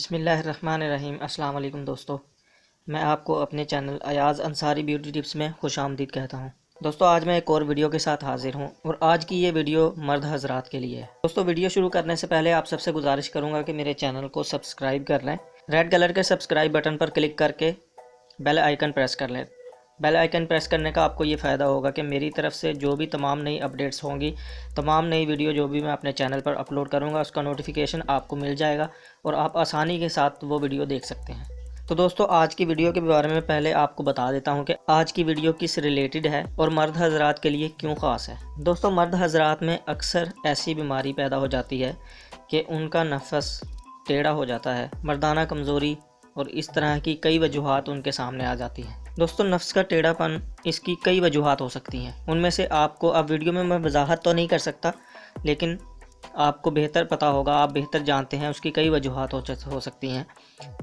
بسم اللہ الرحمن الرحیم۔ السلام علیکم دوستو، میں آپ کو اپنے channel Ayaz Ansari beauty tips میں خوش آمدید کہتا ہوں۔ دوستو آج میں ایک اور ویڈیو کے ساتھ حاضر ہوں اور آج کی یہ ویڈیو مرد حضرات کے لیے ہے۔ دوستو ویڈیو شروع کرنے سے پہلے آپ سب سے گزارش کروں گا کہ میرے چینل کو سبسکرائب کر لیں، ریڈ کلر کے سبسکرائب بٹن پر کلک کر کے بیل آئیکن پریس کر لیں۔ بیل آئیکن پریس کرنے کا آپ کو یہ فائدہ ہوگا کہ میری طرف سے جو بھی تمام نئی اپڈیٹس ہوں گی، تمام نئی ویڈیو جو بھی میں اپنے چینل پر اپلوڈ کروں گا، اس کا نوٹیفیکیشن آپ کو مل جائے گا اور آپ آسانی کے ساتھ وہ ویڈیو دیکھ سکتے ہیں۔ تو دوستو آج کی ویڈیو کے بارے میں پہلے آپ کو بتا دیتا ہوں کہ آج کی ویڈیو کس ریلیٹڈ ہے اور مرد حضرات کے لیے کیوں خاص ہے۔ دوستو مرد حضرات میں اکثر ایسی بیماری پیدا ہو جاتی ہے کہ ان کا نفس ٹیڑھا ہو جاتا ہے، مردانہ کمزوری اور اس طرح کی کئی وجوہات ان کے سامنے آ جاتی ہیں۔ دوستو نفس کا ٹیڑھا پن، اس کی کئی وجوہات ہو سکتی ہیں، ان میں سے آپ کو اب ویڈیو میں وضاحت تو نہیں کر سکتا، لیکن آپ کو بہتر پتہ ہوگا، آپ بہتر جانتے ہیں اس کی کئی وجوہات ہو سکتی ہیں،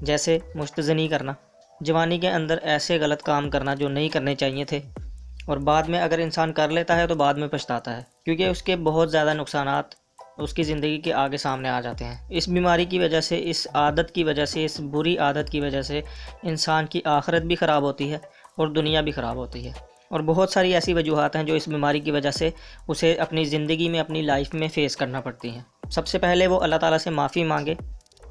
جیسے مستزنی کرنا، جوانی کے اندر ایسے غلط کام کرنا جو نہیں کرنے چاہیے تھے اور بعد میں اگر انسان کر لیتا ہے تو بعد میں پچھتاتا ہے، کیونکہ اس کے بہت زیادہ نقصانات اس کی زندگی کے آگے سامنے آ جاتے ہیں۔ اس بیماری کی وجہ سے، اس عادت کی وجہ سے، اس بری عادت کی وجہ سے انسان کی آخرت بھی خراب ہوتی ہے اور دنیا بھی خراب ہوتی ہے، اور بہت ساری ایسی وجوہات ہیں جو اس بیماری کی وجہ سے اسے اپنی زندگی میں، اپنی لائف میں فیس کرنا پڑتی ہیں۔ سب سے پہلے وہ اللہ تعالیٰ سے معافی مانگے،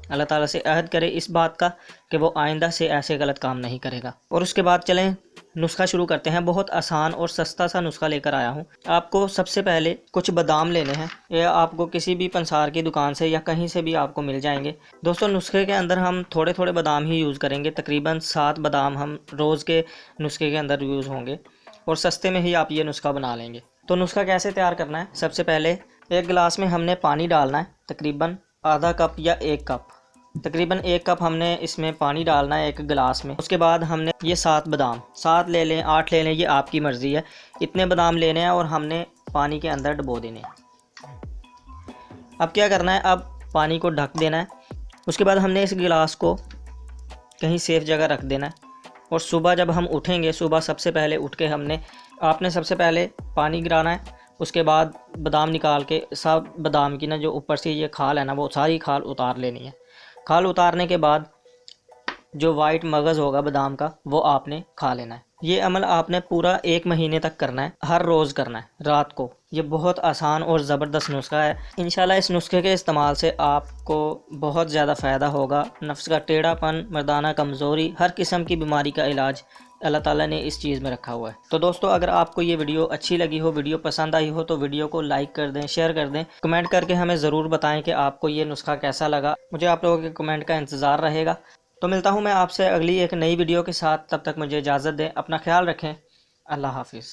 اللہ تعالیٰ سے عہد کرے اس بات کا کہ وہ آئندہ سے ایسے غلط کام نہیں کرے گا۔ اور اس کے بعد چلیں نسخہ شروع کرتے ہیں۔ بہت آسان اور سستا سا نسخہ لے کر آیا ہوں۔ آپ کو سب سے پہلے کچھ بادام لینے ہیں، یہ آپ کو کسی بھی پنسار کی دکان سے یا کہیں سے بھی آپ کو مل جائیں گے۔ دوستو نسخے کے اندر ہم تھوڑے تھوڑے بادام ہی یوز کریں گے، تقریباً 7 بادام ہم روز کے نسخے کے اندر یوز ہوں گے اور سستے میں ہی آپ یہ نسخہ بنا لیں گے۔ تو نسخہ کیسے تیار کرنا ہے؟ سب سے پہلے ایک گلاس میں ہم نے پانی ڈالنا ہے، تقریباً آدھا کپ یا 1 کپ، تقریباً 1 کپ ہم نے اس میں پانی ڈالنا ہے ایک گلاس میں۔ اس کے بعد ہم نے یہ 7 بادام، 7 لے لیں 8 لے لیں، یہ آپ کی مرضی ہے، اتنے بادام لینے ہیں اور ہم نے پانی کے اندر ڈبو دینے ہیں۔ اب کیا کرنا ہے؟ اب پانی کو ڈھک دینا ہے، اس کے بعد ہم نے اس گلاس کو کہیں سیف جگہ رکھ دینا ہے، اور صبح جب ہم اٹھیں گے، صبح سب سے پہلے اٹھ کے آپ نے سب سے پہلے پانی گرانا ہے، اس کے بعد بادام نکال کے سب بادام کی جو اوپر سے یہ کھال ہے وہ ساری کھال اتار لینی ہے۔ کھال اتارنے کے بعد جو وائٹ مغز ہوگا بادام کا وہ آپ نے کھا لینا ہے۔ یہ عمل آپ نے پورا 1 مہینے تک کرنا ہے، ہر روز کرنا ہے رات کو۔ یہ بہت آسان اور زبردست نسخہ ہے، انشاءاللہ اس نسخے کے استعمال سے آپ کو بہت زیادہ فائدہ ہوگا۔ نفس کا ٹیڑھا پن، مردانہ کمزوری، ہر قسم کی بیماری کا علاج اللہ تعالیٰ نے اس چیز میں رکھا ہوا ہے۔ تو دوستو اگر آپ کو یہ ویڈیو اچھی لگی ہو، ویڈیو پسند آئی ہو، تو ویڈیو کو لائک کر دیں، شیئر کر دیں، کمنٹ کر کے ہمیں ضرور بتائیں کہ آپ کو یہ نسخہ کیسا لگا۔ مجھے آپ لوگوں کے کمنٹ کا انتظار رہے گا۔ تو ملتا ہوں میں آپ سے اگلی ایک نئی ویڈیو کے ساتھ، تب تک مجھے اجازت دیں، اپنا خیال رکھیں، اللہ حافظ۔